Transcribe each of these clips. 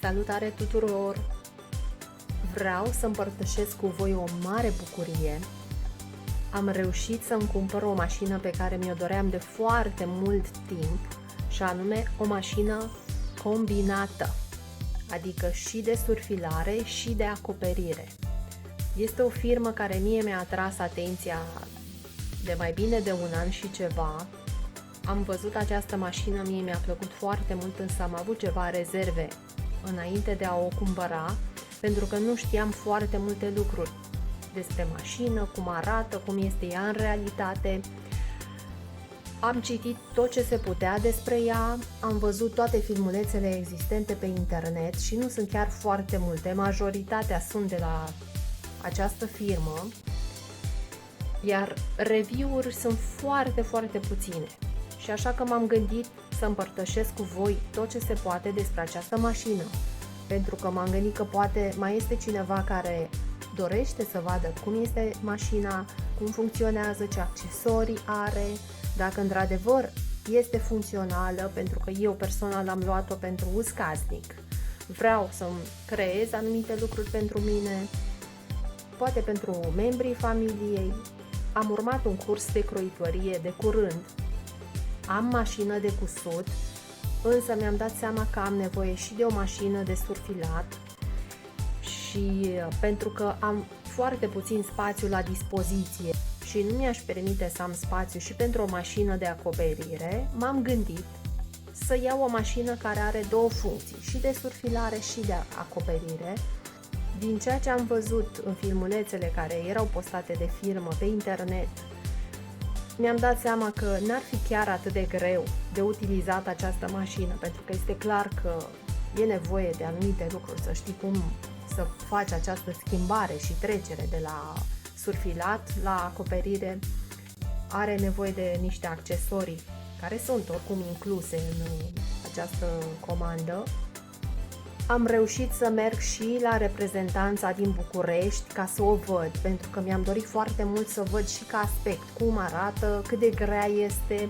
Salutare tuturor! Vreau să împărtășesc cu voi o mare bucurie. Am reușit să-mi cumpăr o mașină pe care mi-o doream de foarte mult timp, și anume o mașină combinată, adică și de surfilare și de acoperire. Este o firmă care mie mi-a atras atenția de mai bine de un an și ceva. Am văzut această mașină, mie mi-a plăcut foarte mult, însă am avut ceva rezerve înainte de a o cumpăra, pentru că nu știam foarte multe lucruri despre mașină, cum arată, cum este ea în realitate. Am citit tot ce se putea despre ea, am văzut toate filmulețele existente pe internet și nu sunt chiar foarte multe, majoritatea sunt de la această firmă, iar review-uri sunt foarte, foarte puține. Și așa că m-am gândit să împărtășesc cu voi tot ce se poate despre această mașină, pentru că m-am gândit că poate mai este cineva care dorește să vadă cum este mașina, cum funcționează, ce accesorii are, dacă într-adevăr este funcțională, pentru că eu personal am luat-o pentru uz casnic. Vreau să-mi creez anumite lucruri pentru mine, poate pentru membrii familiei. Am urmat un curs de croitorie de curând. Am mașină de cusut, însă mi-am dat seama că am nevoie și de o mașină de surfilat, și pentru că am foarte puțin spațiu la dispoziție și nu mi-aș permite să am spațiu și pentru o mașină de acoperire, m-am gândit să iau o mașină care are două funcții, și de surfilare și de acoperire. Din ceea ce am văzut în filmulețele care erau postate de firmă pe internet, mi-am dat seama că n-ar fi chiar atât de greu de utilizat această mașină, pentru că este clar că e nevoie de anumite lucruri, să știi cum să faci această schimbare și trecere de la surfilat la acoperire. Are nevoie de niște accesorii care sunt oricum incluse în această comandă. Am reușit să merg și la reprezentanța din București ca să o văd, pentru că mi-am dorit foarte mult să văd și ca aspect cum arată, cât de grea este,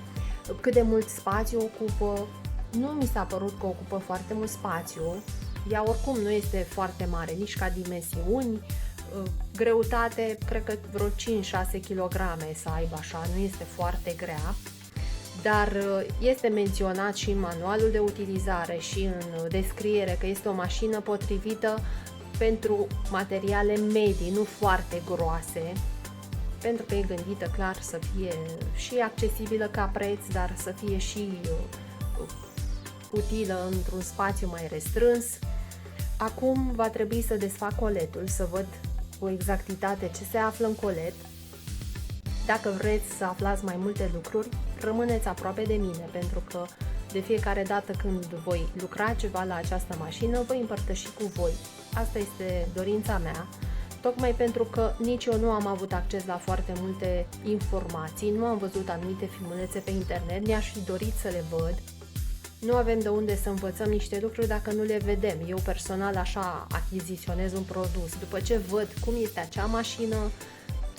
cât de mult spațiu ocupă. Nu mi s-a părut că ocupă foarte mult spațiu. Ea oricum nu este foarte mare, nici ca dimensiuni. Greutate, cred că vreo 5-6 kg să aibă așa, nu este foarte grea. Dar este menționat și în manualul de utilizare și în descriere că este o mașină potrivită pentru materiale medii, nu foarte groase, pentru că e gândită clar să fie și accesibilă ca preț, dar să fie și utilă într-un spațiu mai restrâns. Acum va trebui să desfac coletul, să văd cu exactitate ce se află în colet. Dacă vreți să aflați mai multe lucruri, rămâneți aproape de mine, pentru că de fiecare dată când voi lucra ceva la această mașină, voi împărtăși cu voi. Asta este dorința mea, tocmai pentru că nici eu nu am avut acces la foarte multe informații, nu am văzut anumite filmulețe pe internet, mi-aș fi dorit să le văd. Nu avem de unde să învățăm niște lucruri dacă nu le vedem. Eu personal așa achiziționez un produs, după ce văd cum este acea mașină,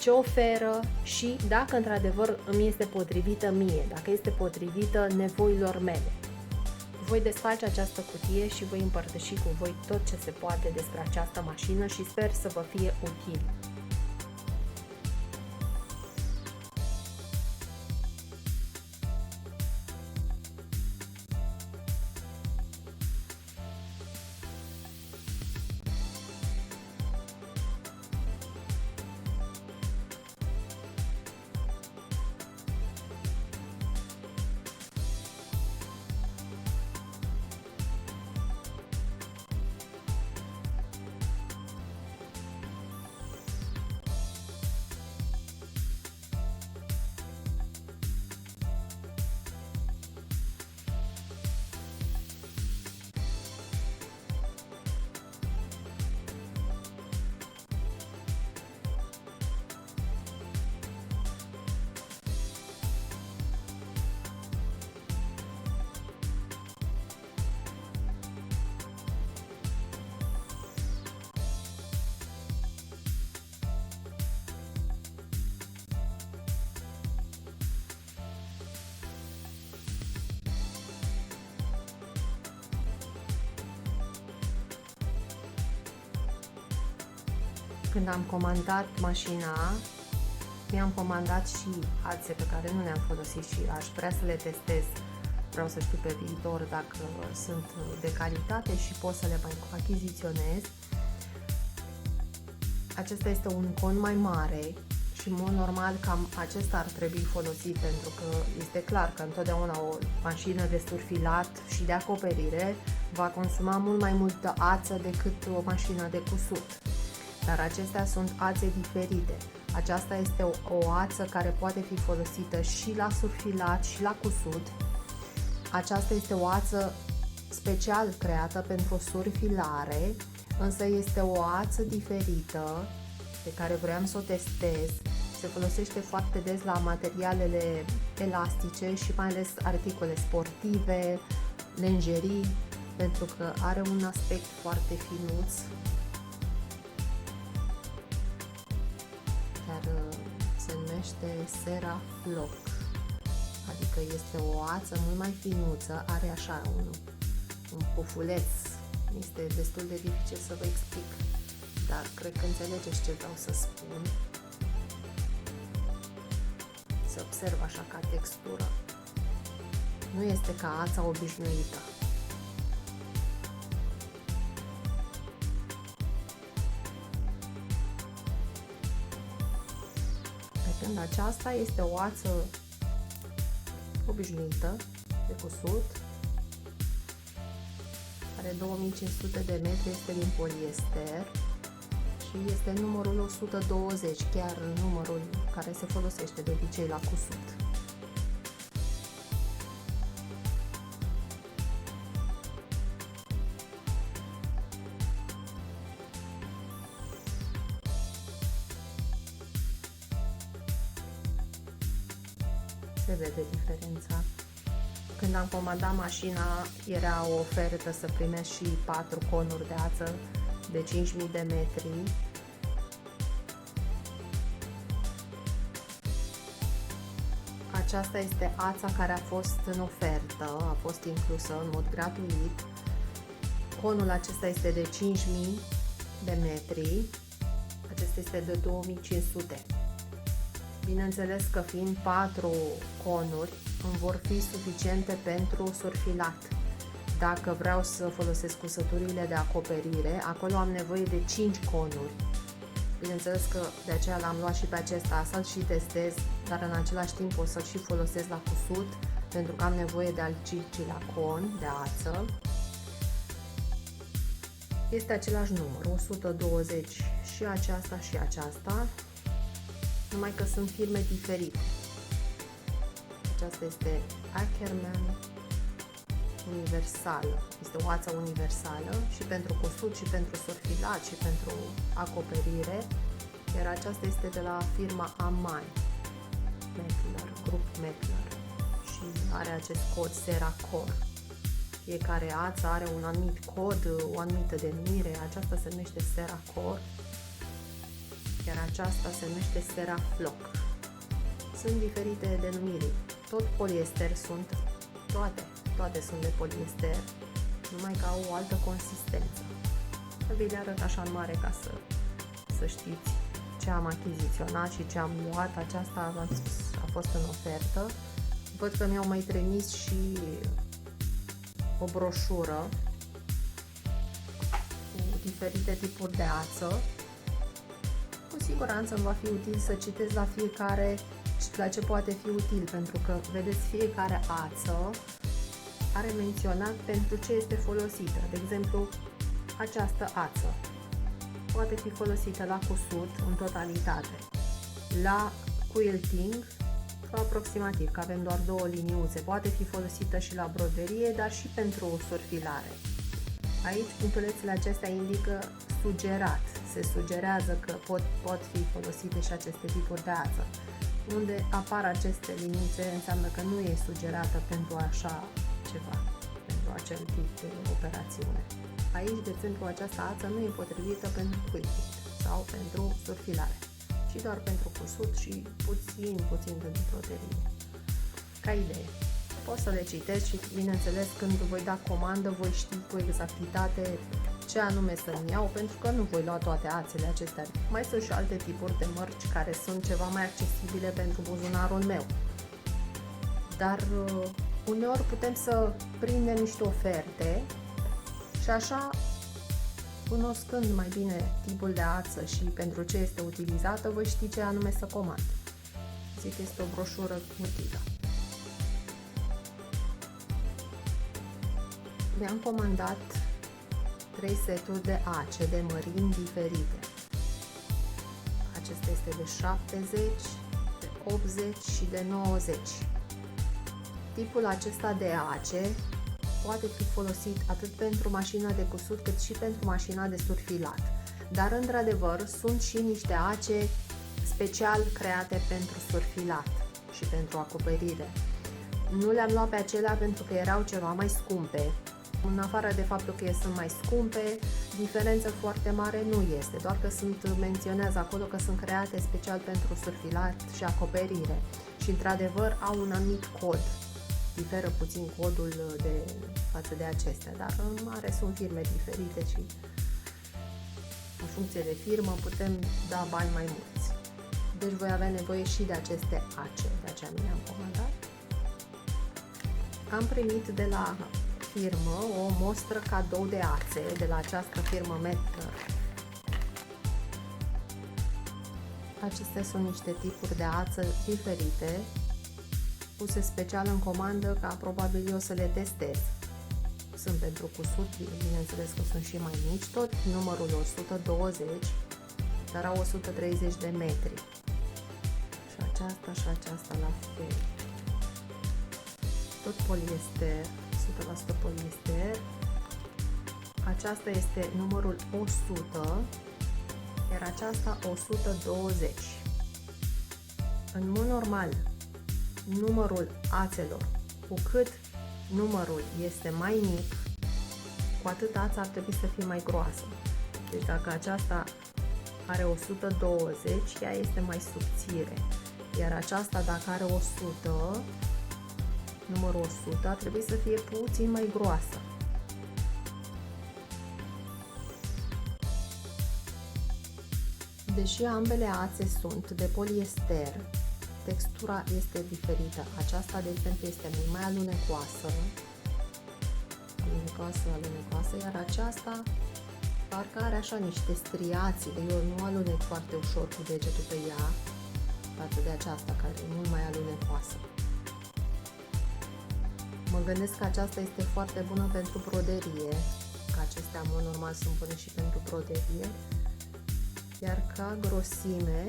ce oferă și dacă într-adevăr îmi este potrivită mie, dacă este potrivită nevoilor mele. Voi desface această cutie și voi împărtăși cu voi tot ce se poate despre această mașină și sper să vă fie util. când am comandat mașina, mi-am comandat și ațe pe care nu le-am folosit și aș vrea să le testez. Vreau să știu pe viitor dacă sunt de calitate și pot să le mai achiziționez. Acesta este un con mai mare și, în mod normal, cam acesta ar trebui folosit, pentru că este clar că întotdeauna o mașină de surfilat și de acoperire va consuma mult mai multă ață decât o mașină de cusut. Dar acestea sunt ațe diferite. Aceasta este o ață care poate fi folosită și la surfilat și la cusut. Aceasta este o ață special creată pentru surfilare, însă este o ață diferită pe care vreau să o testez. Se folosește foarte des la materialele elastice și mai ales articole sportive, lenjerii, pentru că are un aspect foarte finuț. Chiar se numește Serafloc, adică este o ață mult mai finuță, are așa un pufuleț. Este destul de dificil să vă explic, dar cred că înțelegeți ce vreau să spun. Se observă așa ca textură. Nu este ca ața obișnuită. Pe când aceasta este o ață obișnuită de cusut. Are 2500 de metri, este din poliester și este numărul 120, chiar numărul care se folosește de obicei la cusut. Se vede diferența. Când am comandat mașina, era o ofertă să primești și 4 conuri de ață de 5000 de metri. Aceasta este ața care a fost în ofertă, a fost inclusă în mod gratuit. Conul acesta este de 5000 de metri, acesta este de 2500. Bineînțeles că fiind 4 conuri, îmi vor fi suficiente pentru surfilat. Dacă vreau să folosesc cusăturile de acoperire, acolo am nevoie de 5 conuri. Bineînțeles că de aceea l-am luat și pe acesta, să-l și testez, dar în același timp o să-l și folosesc la cusut, pentru că am nevoie de al 5-lea con de ață. Este același număr, 120 și aceasta și aceasta, numai că sunt firme diferite. Aceasta este Ackerman universală, este o ață universală și pentru cusut și pentru surfilat și pentru acoperire, iar aceasta este de la firma Amai, grup Mettler, și are acest cod Seracor. Fiecare ață are un anumit cod, o anumită denumire. Aceasta se numește Seracor, iar aceasta se numește Serafloc. Sunt diferite denumiri. Tot poliester sunt, toate sunt de poliester, numai că au o altă consistență. Vi le arăt așa în mare ca să știți ce am achiziționat și ce am luat. Aceasta, v-am spus, a fost în ofertă. Văd că mi-au mai trimis și o broșură cu diferite tipuri de ață. Cu siguranță îmi va fi util să citesc la fiecare la ce poate fi util, pentru că, vedeți, fiecare ață are menționat pentru ce este folosită. De exemplu, această ață poate fi folosită la cusut în totalitate, la quilting aproximativ, că avem doar 2 liniuțe, poate fi folosită și la broderie, dar și pentru surfilare. Aici punctulețele acestea indică sugerat, se sugerează că pot fi folosite și aceste tipuri de ață. Unde apar aceste liniuțe înseamnă că nu e sugerată pentru așa ceva, pentru acel tip de operațiune. Aici, de exemplu, această ață nu e potrivită pentru quilting sau pentru surfilare, ci doar pentru cusut și puțin pentru broderie. Ca idee. Pot să le citesc și, bineînțeles, când voi da comandă, voi ști cu exactitate ce anume să-mi iau, pentru că nu voi lua toate ațele acestea. Mai sunt și alte tipuri de mărci care sunt ceva mai accesibile pentru buzunarul meu. Dar uneori putem să prindem niște oferte și așa, cunoscând mai bine tipul de ață și pentru ce este utilizată, voi ști ce anume să comand. Zic că este o broșură utilă. Mi-am comandat 3 seturi de ace de mărimi diferite. Acesta este de 70, de 80 și de 90. Tipul acesta de ace poate fi folosit atât pentru mașina de cusut cât și pentru mașina de surfilat. Dar într-adevăr sunt și niște ace special create pentru surfilat și pentru acoperire. Nu le-am luat pe acelea pentru că erau ceva mai scumpe. În afară de faptul că sunt mai scumpe, diferență foarte mare nu este, doar că menționează acolo că sunt create special pentru surfilat și acoperire și într-adevăr au un anumit cod. Diferă puțin codul față de acestea, dar în mare sunt firme diferite și în funcție de firmă putem da bani mai mulți. Deci voi avea nevoie și de aceste ace, de aceea mi le-am comandat. Am primit de la firmă o mostră cadou de ațe de la această firmă Mettler. Acestea sunt niște tipuri de ață diferite, puse special în comandă ca probabil eu să le testez. Sunt pentru cusut, bineînțeles că sunt și mai mici, tot numărul 120, dar au 130 de metri. Și aceasta la fel. Tot poliester, 100% poliester. Aceasta este numărul 100, iar aceasta 120. În mod normal, numărul ațelor, cu cât numărul este mai mic, cu atât ața ar trebui să fie mai groasă. Deci dacă aceasta are 120, ea este mai subțire. Iar aceasta, dacă are 100, numărul 100, ar trebui să fie puțin mai groasă. Deși ambele ațe sunt de poliester, textura este diferită. Aceasta, de exemplu, este mult mai alunecoasă, iar aceasta parcă are așa niște striații. Eu nu alunec foarte ușor cu degetul pe ea, față de aceasta, care e mult mai alunecoasă. Mă gândesc că aceasta este foarte bună pentru broderie, că acestea, în mod normal, sunt bune și pentru broderie, iar ca grosime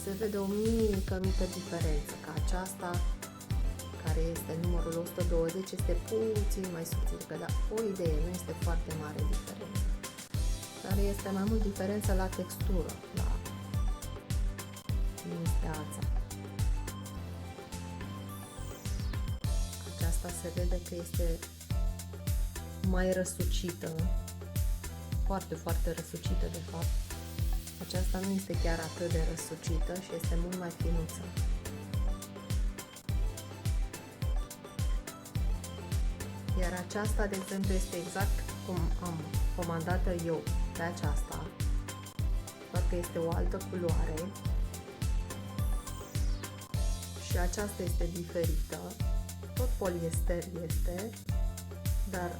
se vede o mică diferență, că aceasta, care este numărul 120, este puțin mai subțire, că da, o idee, nu este foarte mare diferență, dar este mai mult diferență la textură, la ața. Aceasta se vede că este mai răsucită, foarte răsucită de fapt. Aceasta nu este chiar atât de răsucită și este mult mai finuță. Iar aceasta, de exemplu, este exact cum am comandat-o eu pe aceasta, doar că este o altă culoare și aceasta este diferită. Tot poliester este, dar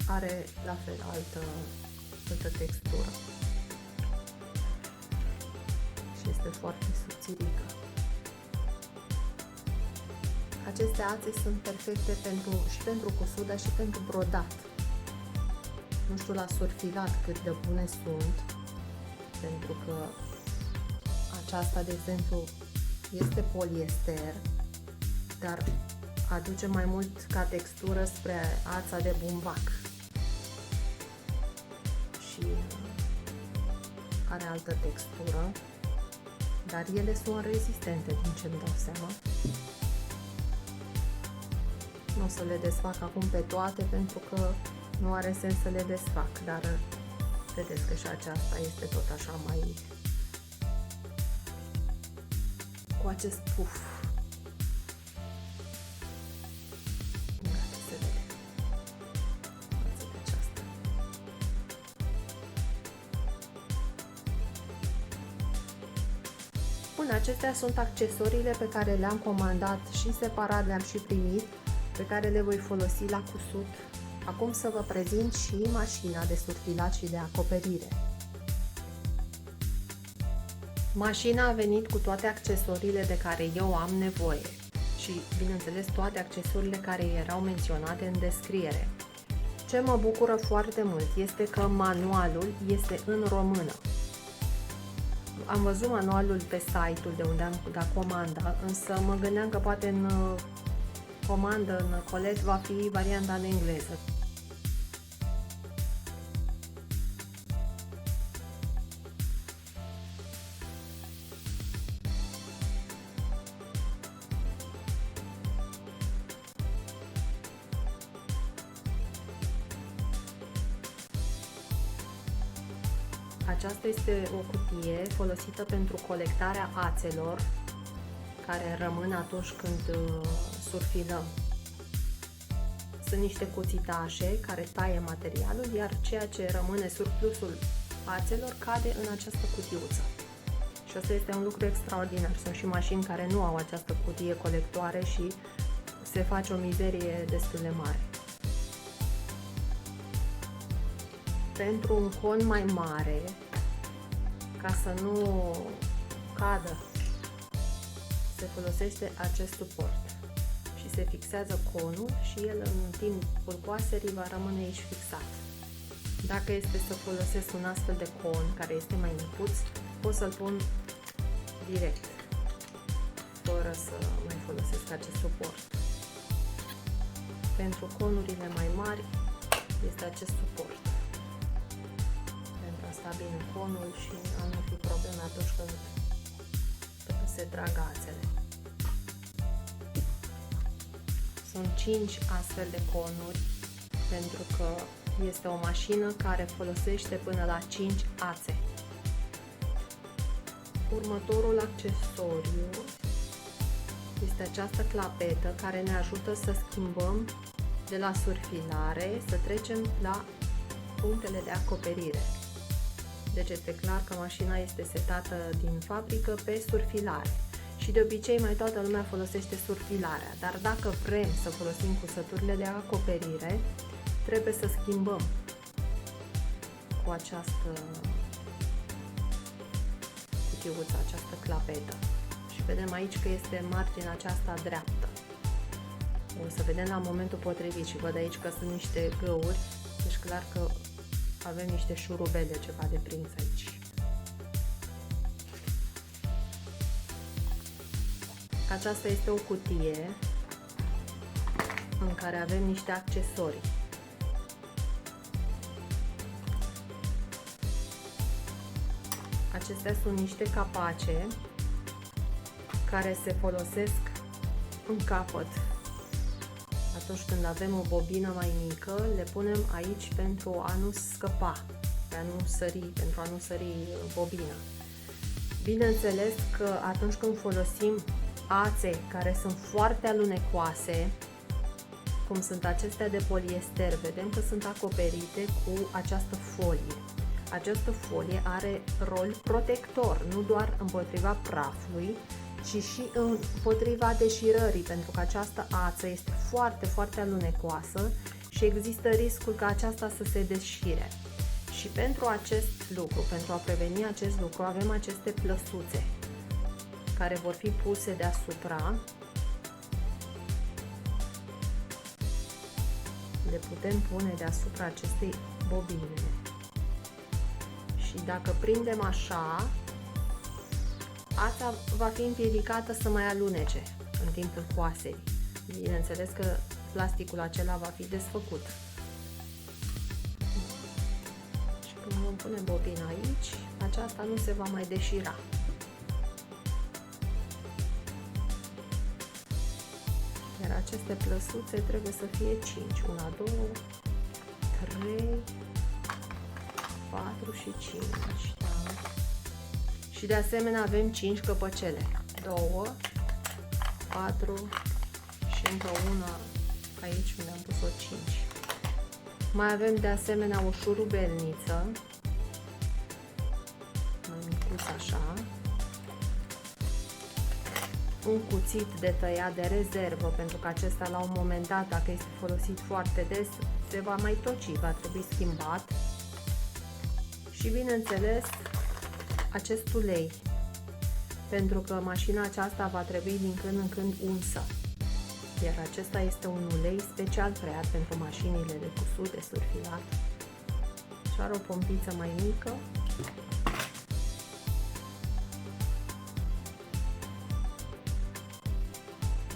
are la fel altă textură. Și este foarte subțirică. Aceste ațe sunt perfecte și pentru cusut, dar și pentru brodat. Nu știu la surfilat cât de bune sunt, pentru că aceasta, de exemplu, este poliester, dar aduce mai mult ca textură spre ața de bumbac și are altă textură, dar ele sunt rezistente, din ce-mi dau seama. Nu o să le desfac acum pe toate, pentru că nu are sens să le desfac, dar vedeți că și aceasta este tot așa mai cu acest puf. Gata, se vede față de aceasta. Bun, acestea sunt accesoriile pe care le-am comandat și separat, le-am și primit, pe care le voi folosi la cusut. Acum să vă prezint și mașina de surfilat și de acoperire. Mașina a venit cu toate accesoriile de care eu am nevoie și, bineînțeles, toate accesoriile care erau menționate în descriere. Ce mă bucură foarte mult este că manualul este în română. Am văzut manualul pe site-ul de unde am dat comanda, însă mă gândeam că poate în comandă, în colet, va fi varianta în engleză. Aceasta este o cutie folosită pentru colectarea ațelor care rămân atunci când surfilăm. Sunt niște cuțitașe care taie materialul, iar ceea ce rămâne, surplusul ațelor, cade în această cutiuță. Și asta este un lucru extraordinar. Sunt și mașini care nu au această cutie colectoare și se face o mizerie destul de mare. Pentru un con mai mare, ca să nu cadă, se folosește acest suport și se fixează conul și el în timpul coaserii va rămâne aici fixat. Dacă este să folosesc un astfel de con care este mai micuț, pot să-l pun direct, fără să mai folosesc acest suport. Pentru conurile mai mari este acest suport. Bine conul și a nu fi probleme atunci când se trag ațele. Sunt 5 astfel de conuri pentru că este o mașină care folosește până la 5 ațe. Următorul accesoriu este această clapetă care ne ajută să schimbăm de la surfilare, să trecem la punctele de acoperire. Deci este clar că mașina este setată din fabrică pe surfilare și de obicei mai toată lumea folosește surfilarea, dar dacă vrem să folosim cusăturile de acoperire, trebuie să schimbăm cu această cutiuță, această clapetă. Și vedem aici că este marginea aceasta dreaptă. O să vedem la momentul potrivit și văd aici că sunt niște găuri, deci clar că avem niște șurubele ceva de prins aici. Aceasta este o cutie în care avem niște accesorii. Acestea sunt niște capace care se folosesc în capăt. Atunci când avem o bobină mai mică, le punem aici pentru a nu scăpa, pentru a nu sări bobina. Bineînțeles că atunci când folosim ațe care sunt foarte alunecoase, cum sunt acestea de poliester, vedem că sunt acoperite cu această folie. Această folie are rol protector, nu doar împotriva prafului, ci și împotriva deșirării, pentru că această ață este foarte, foarte alunecoasă și există riscul ca aceasta să se deșire. Și pentru acest lucru, pentru a preveni acest lucru, avem aceste plăsuțe care vor fi puse deasupra. Le putem pune deasupra acestei bobine. Și dacă prindem așa, ața va fi împiedicată să mai alunece în timpul coaserii. Bineînțeles că plasticul acela va fi desfăcut. Și când vom pune bobina aici, aceasta nu se va mai deșira. Iar aceste plăsuțe trebuie să fie 5. 1, 2, 3, 4 și 5. Da? Și de asemenea avem 5 căpăcele. 2, 4 și încă una aici unde am pus-o 5. Mai avem de asemenea o șurubelniță, mai micuță așa, un cuțit de tăiat de rezervă, pentru că acesta la un moment dat, dacă este folosit foarte des, se va mai toci, va trebui schimbat. Și bineînțeles acest ulei, pentru că mașina aceasta va trebui din când în când unsă. Iar acesta este un ulei special creat pentru mașinile de cusut, de surfilat. Și are o pompiță mai mică.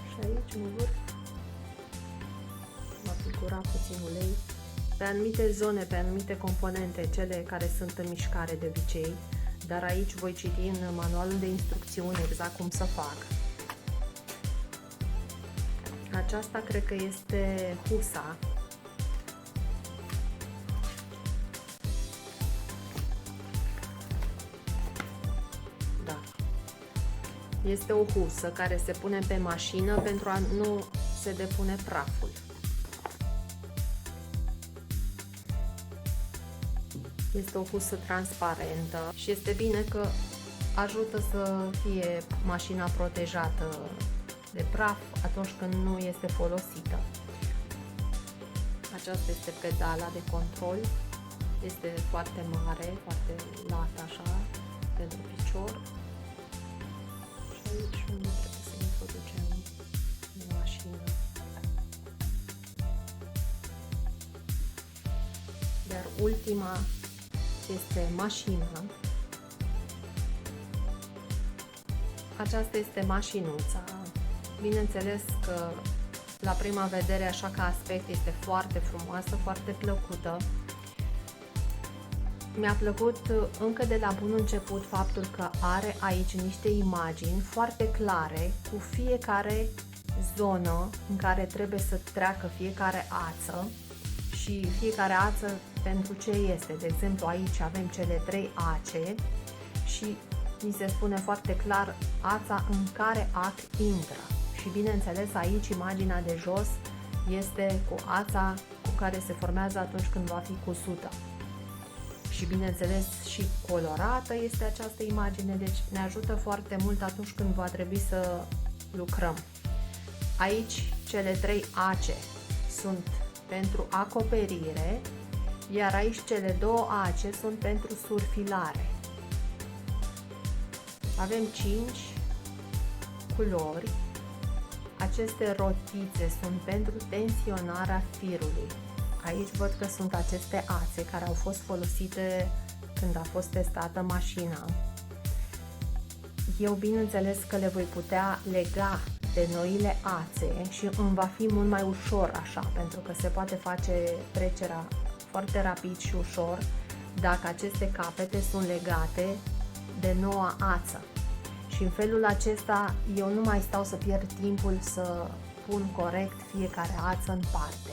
Și aici în vârf va figura puțin ulei. Pe anumite zone, pe anumite componente, cele care sunt în mișcare de obicei, dar aici voi citi în manualul de instrucțiuni exact cum să fac. Aceasta cred că este husa. Da. Este o husă care se pune pe mașină pentru a nu se depune praful. Este o husă transparentă și este bine că ajută să fie mașina protejată de praf atunci când nu este folosită. Aceasta este pedala de control. Este foarte mare, foarte lată așa, pentru picior. Și aici unde trebuie să introducem în mașină. Iar ultima este mașina. Aceasta este mașinuța. Bineînțeles că la prima vedere, așa ca aspect, este foarte frumoasă, foarte plăcută. Mi-a plăcut încă de la bun început faptul că are aici niște imagini foarte clare cu fiecare zonă în care trebuie să treacă fiecare ață și fiecare ață pentru ce este. De exemplu, aici avem cele 3 ace și mi se spune foarte clar ața în care ac intră. Și bineînțeles aici imaginea de jos este cu ața cu care se formează atunci când va fi cusută. Și bineînțeles și colorată este această imagine, deci ne ajută foarte mult atunci când va trebui să lucrăm. Aici cele 3 ace sunt pentru acoperire, iar aici cele 2 ace sunt pentru surfilare. Avem 5 culori. Aceste rotițe sunt pentru tensionarea firului. Aici văd că sunt aceste ațe care au fost folosite când a fost testată mașina. Eu bineînțeles că le voi putea lega de noile ațe și îmi va fi mult mai ușor așa, pentru că se poate face trecerea foarte rapid și ușor dacă aceste capete sunt legate de noua ață. Și în felul acesta eu nu mai stau să pierd timpul să pun corect fiecare ață în parte.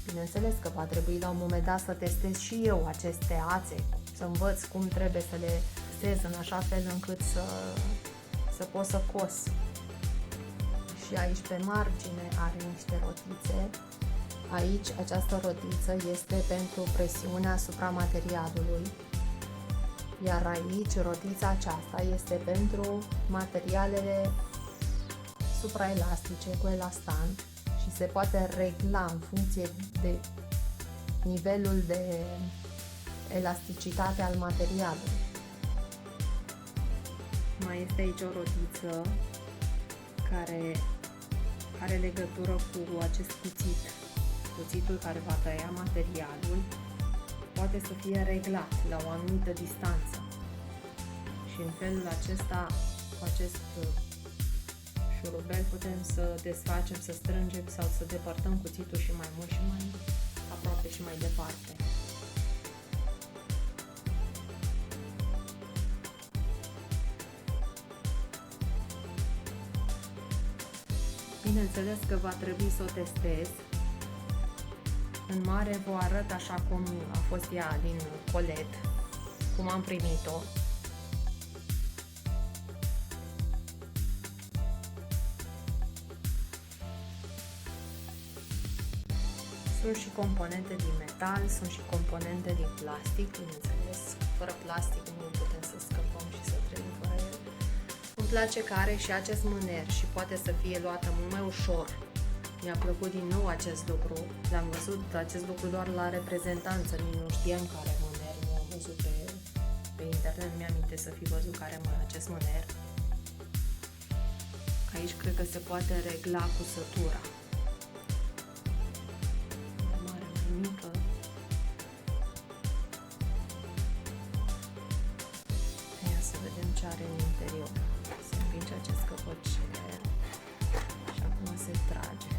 Bineînțeles că va trebui la un moment dat să testez și eu aceste ațe, să învăț cum trebuie să le testez în așa fel încât să pot să cos. Și aici pe margine are niște rotițe. Aici această rotiță este pentru presiunea asupra materialului. Iar aici rotița aceasta este pentru materialele supraelastice cu elastan și se poate regla în funcție de nivelul de elasticitate al materialului. Mai este aici o rotiță care are legătură cu acest cuțit. Cuțitul care va tăia materialul poate să fie reglat la o anumită distanță și în felul acesta, cu acest șurubel, putem să desfacem, să strângem sau să depărtăm cuțitul și mai mult și mai aproape și mai departe. Bineînțeles că va trebui să o testez. În mare vă arăt așa cum a fost ea din colet, cum am primit-o. Sunt și componente din metal, sunt și componente din plastic, bineînțeles. Fără plastic nu putem să scăpăm și să trăim fără el. Sunt place că are și acest mâner și poate să fie luată mult mai ușor. Mi-a plăcut din nou acest lucru. L-am văzut acest lucru doar la reprezentanță, nici nu știam că are mâner, nu am văzut pe internet, nu mi-aminte să fi văzut că are acest mâner. Aici cred că se poate regla cusătura. Mai mare, mai mică. Ia să vedem ce are în interior. Se împinge acest căpăcel și acum se trage.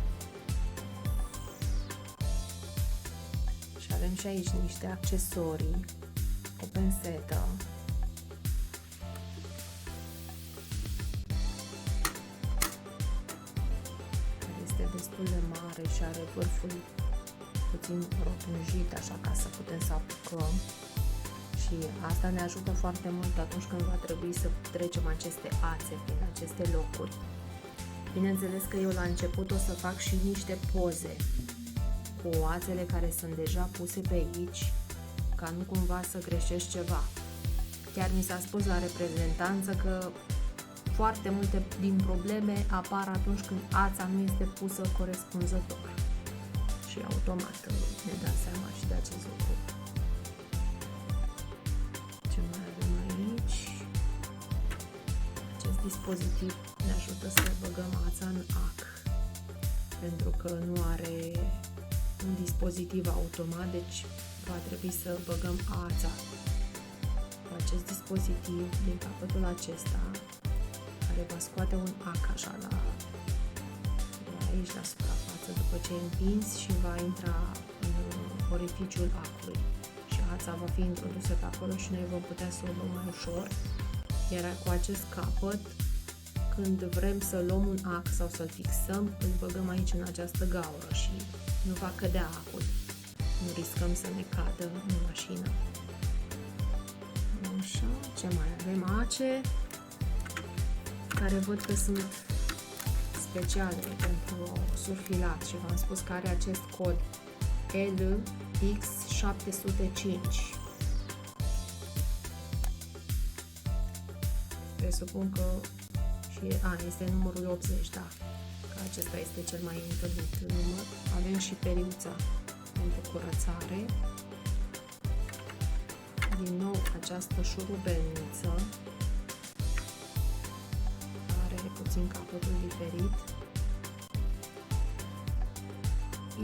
Și avem și aici niște accesorii, o pensetă. Este destul de mare și are vârful puțin rotunjit, așa, ca să putem să apucăm. Și asta ne ajută foarte mult atunci când va trebui să trecem aceste ațe prin aceste locuri. Bineînțeles că eu la început o să fac și niște poze cu ațele care sunt deja puse pe aici, ca nu cumva să greșești ceva. Chiar mi s-a spus la reprezentanță că foarte multe din probleme apar atunci când ața nu este pusă corespunzător. Și automat ne dăm seama și de acest lucru. Ce mai avem aici? Acest dispozitiv ne ajută să băgăm ața în ac, pentru că nu are un dispozitiv automat, deci va trebui să băgăm ața cu acest dispozitiv din capătul acesta, care va scoate un ac așa la aici la suprafață după ce e împins și va intra în orificiul acului și ața va fi introdusă pe acolo și noi vom putea să o luăm mai ușor. Iar cu acest capăt, când vrem să luăm un ac sau să-l fixăm, îl băgăm aici în această gaură și nu va cădea acul. Nu riscăm să ne cadă în mașină. Așa, ce mai avem? Ace, care văd că sunt speciale pentru surfilat și v-am spus că are acest cod LX705. Presupun că este numărul 80, da. Că acesta este cel mai întâlnit număr. Avem și periuța pentru curățare. Din nou această șurubelniță. Are puțin capătul diferit.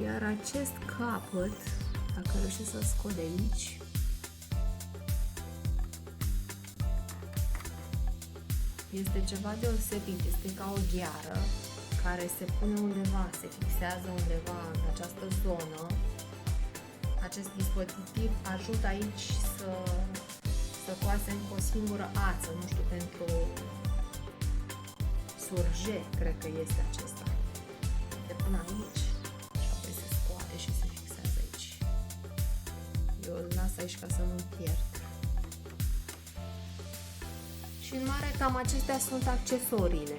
Iar acest capăt, dacă reușesc să scot de aici, este ceva deosebit, este ca o gheară care se pune undeva, se fixează undeva în această zonă. Acest dispozitiv ajută aici să coasem cu o singură ață, nu știu, pentru surge, cred că este acesta. Se pune aici și apoi se scoate și se fixează aici. Eu îl las aici ca să nu-l pierd. Și în mare cam acestea sunt accesoriile.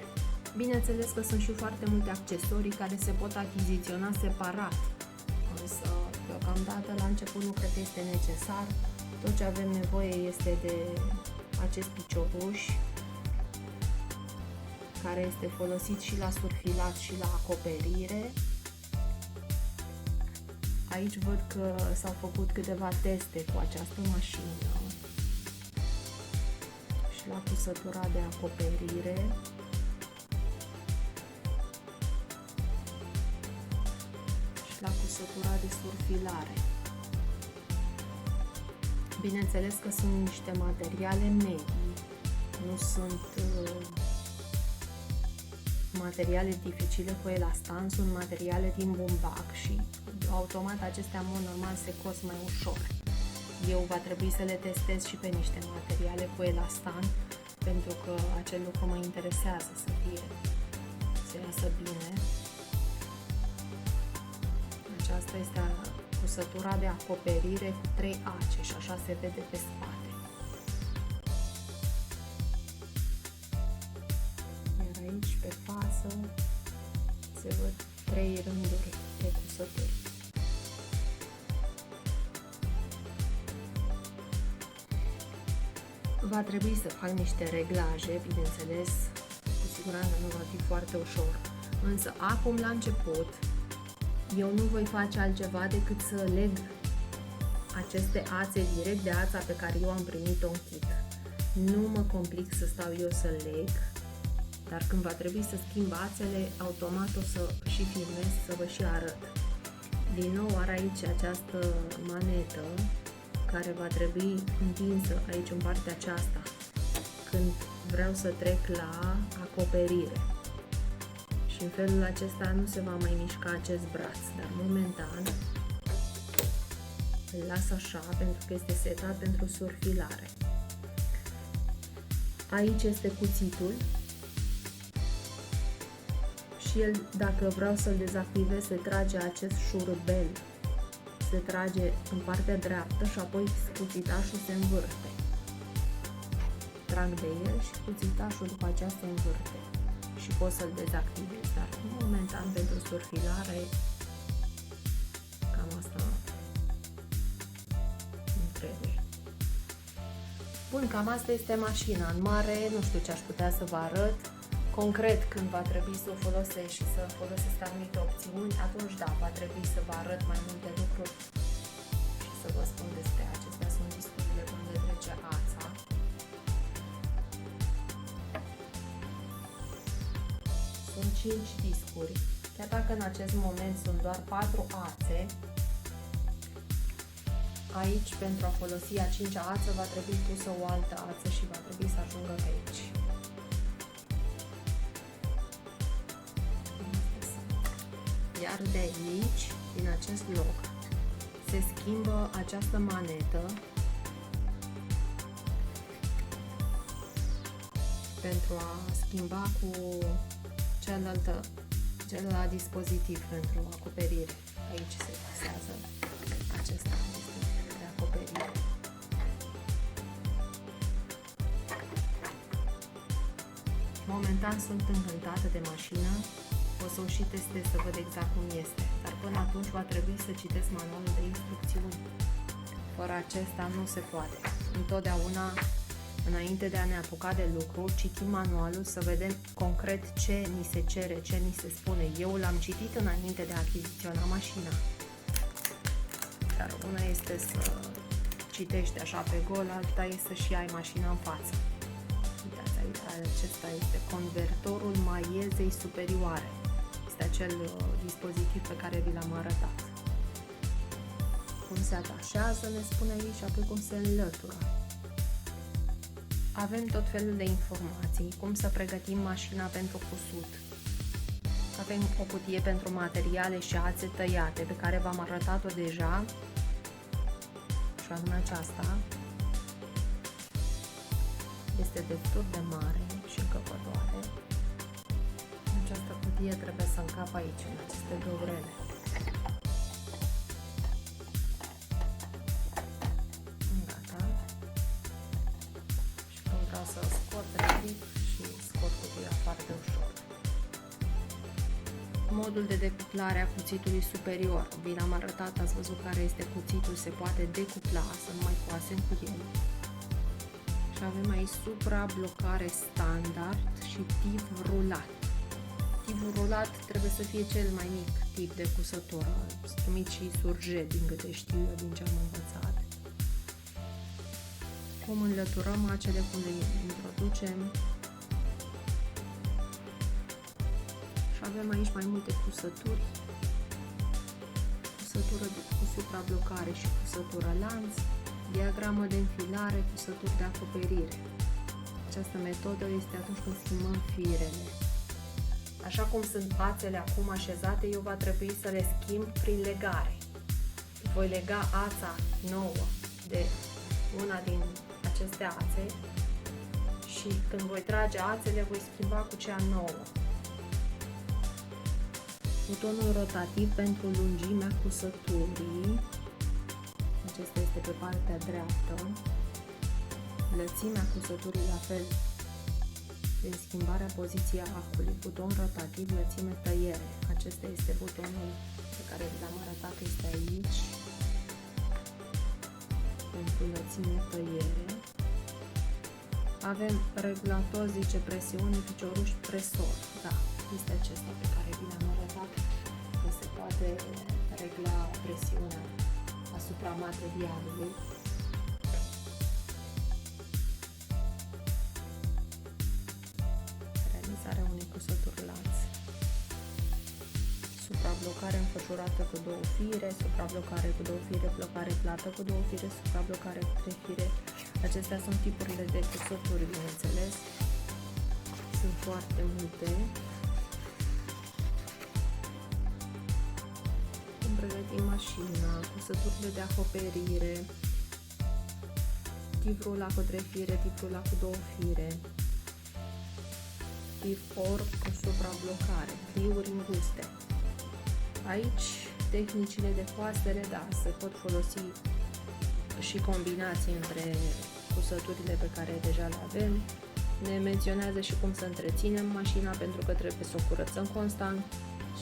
Bineînțeles că sunt și foarte multe accesorii care se pot achiziționa separat. Însă, deocamdată, la început nu cred că este necesar. Tot ce avem nevoie este de acest picioruș, care este folosit și la surfilat și la acoperire. Aici văd că s-au făcut câteva teste cu această mașină. Și la cusătura de acoperire. Și la cusătura de surfilare. Bineînțeles că sunt niște materiale medii, nu sunt materiale dificile cu elastan, sunt materiale din bumbac și automat acestea în mod normal se cos mai ușor. Eu va trebui să le testez și pe niște materiale cu elastan, pentru că acel lucru mă interesează să iasă bine. Aceasta este cusătura de acoperire cu 3 ace și așa se vede pe spate. Iar aici pe față se văd 3 rânduri de cusături. Va trebui să fac niște reglaje, bineînțeles, cu siguranță nu va fi foarte ușor. Însă acum la început eu nu voi face altceva decât să leg aceste ațe direct de ața pe care eu am primit-o în kit. Nu mă complic să stau eu să leg, dar când va trebui să schimb ațele, automat o să și filmez să vă și arăt. Din nou are aici această manetă care va trebui întinsă aici în partea aceasta când vreau să trec la acoperire. Și în felul acesta nu se va mai mișca acest braț, dar momentan îl las așa pentru că este setat pentru surfilare. Aici este cuțitul și el, dacă vreau să-l dezactivez, se trage acest șurubel, se trage în partea dreaptă și apoi cuțitașul se învârte. Trag de el și cuțitașul după aceea se învârte și pot să-l dezactivez, dar momentan pentru surfilare cam asta nu trebuie. Bun, cam asta este mașina. În mare nu știu ce aș putea să vă arăt. Concret, când va trebui să o folosesc și să folosesc anumite opțiuni, atunci da, va trebui să vă arăt mai multe lucruri și să vă spun despre acestea. Sunt discurile unde trece ața. Sunt 5 discuri. Chiar dacă în acest moment sunt doar 4 ațe, aici, pentru a folosi a 5-a ață, va trebui pusă o altă ață și va trebui să ajungă pe aici. Iar de aici, din acest loc, se schimbă această manetă pentru a schimba cu celălalt dispozitiv pentru acoperire. Aici se fixează acesta de acoperire. Momentan sunt încântată de mașină. O să o și testez să văd exact cum este, dar până atunci va trebui să citesc manualul de instrucțiuni. Fără acesta nu se poate. Întotdeauna, înainte de a ne apuca de lucru, citim manualul să vedem concret ce ni se cere, ce ni se spune. Eu l-am citit înainte de a achiziționa mașina. Dar una este să citești așa pe gol, alta este să și ai mașina în față. Uitați aici, acesta este convertorul maiezei superioare. Este acel dispozitiv pe care vi l-am arătat. Cum se atașează, ne spune aici, și apoi cum se înlătură. Avem tot felul de informații, cum să pregătim mașina pentru cusut. Avem o cutie pentru materiale și ațe tăiate, pe care v-am arătat-o deja, și anume aceasta. Este destul de mare și încăpătoare. Această cutie trebuie să încapă aici, în aceste găurele. Gata. Și când vreau să scot, ridic și scot cutia foarte ușor. Modul de decuplare a cuțitului superior. Vi l-am arătat, ați văzut care este cuțitul, se poate decupla, să nu mai coasem cu el. Și avem aici suprablocare standard și tip rulat. Tipul rulat trebuie să fie cel mai mic tip de cusătură, numit și surjet, din câte știu eu, din ce am învățat. Cum înlăturăm acele, cum le introducem. Și avem aici mai multe cusături. Cusătură cu suprablocare și cusătură lanț, diagramă de înfilare, cusături de acoperire. Această metodă este atunci când schimbăm firele. Așa cum sunt ațele acum așezate, eu va trebui să le schimb prin legare. Voi lega ața nouă de una din aceste ațe și când voi trage ațele, voi schimba cu cea nouă. Butonul rotativ pentru lungimea cusăturii. Acesta este pe partea dreaptă. Lățimea cusăturii la fel. Prin schimbarea poziției acului, buton rotativ, lățime, tăiere. Acesta este butonul pe care l-am arătat, este aici. Pentru lățime, tăiere. Avem regulator, zice presiune, ficioruș, presor. Da, este acesta pe care vi l-am arătat, că se poate regla presiunea asupra materialului. Realizarea unei cusături laț. Suprablocare înfășurată cu două fire, suprablocare cu două fire, blocare plată cu două fire, suprablocare cu trei fire. Acestea sunt tipurile de cusături, bineînțeles. Sunt foarte multe. Cum pregătim mașina, cusăturile de acoperire, tivrul la cu trei fire, tivrul la cu două fire, tiv-or cu suprablocare, pliuri înguste. Aici, tehnicile de coastere, da, se pot folosi și combinații între cusăturile pe care deja le avem. Ne menționează și cum să întreținem mașina, pentru că trebuie să o curățăm constant,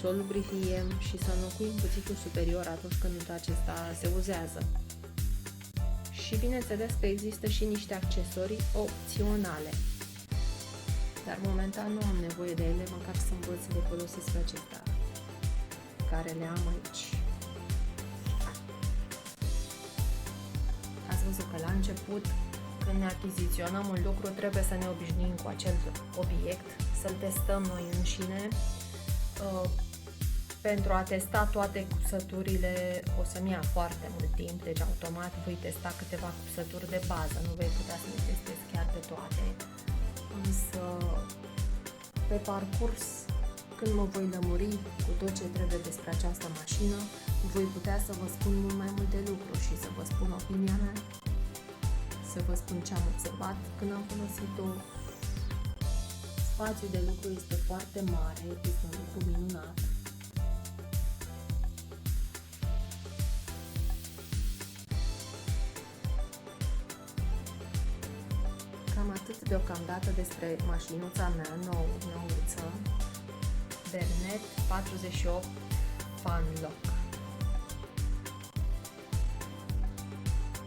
să o lubrifiem și să înlocuim buțitul superior atunci când acesta se uzează. Și bineînțeles că există și niște accesorii opționale, dar momentan nu am nevoie de ele, măcar să învăț să le folosesc pe acestea care le am aici. Ați văzut că la început, când ne achiziționăm un lucru, trebuie să ne obișnuim cu acel obiect, să-l testăm noi înșine. Pentru a testa toate cusăturile o să-mi ia foarte mult timp, deci automat voi testa câteva cusături de bază, nu voi putea să le testez chiar pe toate, însă pe parcurs, când mă voi lămuri cu tot ce trebuie despre această mașină, voi putea să vă spun mult mai multe lucruri și să vă spun opinia mea, să vă spun ce am observat când am folosit-o. Spațiul de lucru este foarte mare, este un lucru minunat. Cam atât deocamdată despre mașinuța mea nouță, Bernet 48 Funlock.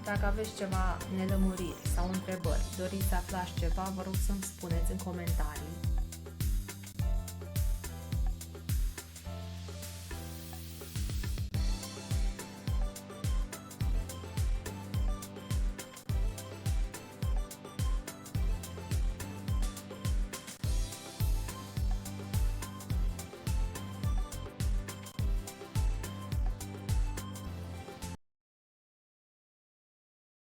Dacă aveți ceva nelămuriri sau întrebări, doriți să aflați ceva, vă rog să-mi spuneți în comentarii.